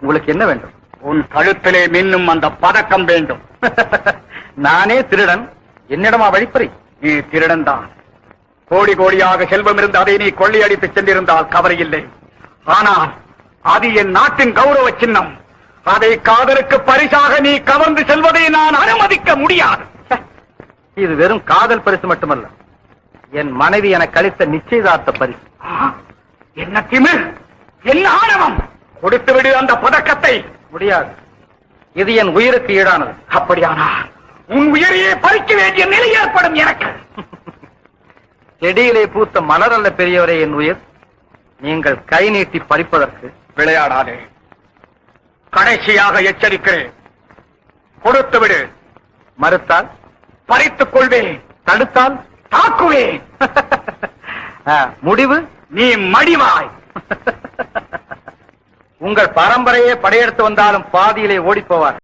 உங்களுக்கு என்ன வேண்டும்? உன் கழுத்திலே மின்னும் அந்த பதக்கம் வேண்டும். நானே திருடன், என்னிடமா வழிப்பறி? நீ திருடன் தான். கோடி கோடியாக செல்வம் இருந்து அதை நீ கொள்ளையடித்து சென்றிருந்தால் கவலை இல்லை. ஆனால் அது என் நாட்டின் கௌரவ சின்னம். அதை காதலுக்கு பரிசாக நீ கவர்ந்து செல்வதை நான் அனுமதிக்க முடியாது. இது வெறும் காதல் பரிசு மட்டுமல்ல, என் மனைவி எனக்கு அளித்த நிச்சயதார்த்த பரிசு. என்ன திமிர், என்ன ஆணவம்! கொடுத்து விடு அந்த பதக்கத்தை. முடியாது, இது என் உயிருக்கு ஈடானது. அப்படியானால் உன் உயிரையே பறிக்க வேண்டிய நிலை ஏற்படும் எனக்கு. செடியிலே பூத்த மலர் அல்ல பெரியவரே என் உயிர். நீங்கள் கை நீட்டி பறிப்பதற்கு விளையாடாதே. கடைசியாக எச்சரிக்கிறேன், கொடுத்து விடு. மறுத்தால் பறித்துக் கொள்வேன். தடுத்தால் தாக்குவேன். முடிவு நீ மடிவாய். உங்கள் பரம்பரையே படையெடுத்து வந்தாலும் பாதியிலே ஓடிப்போவார்.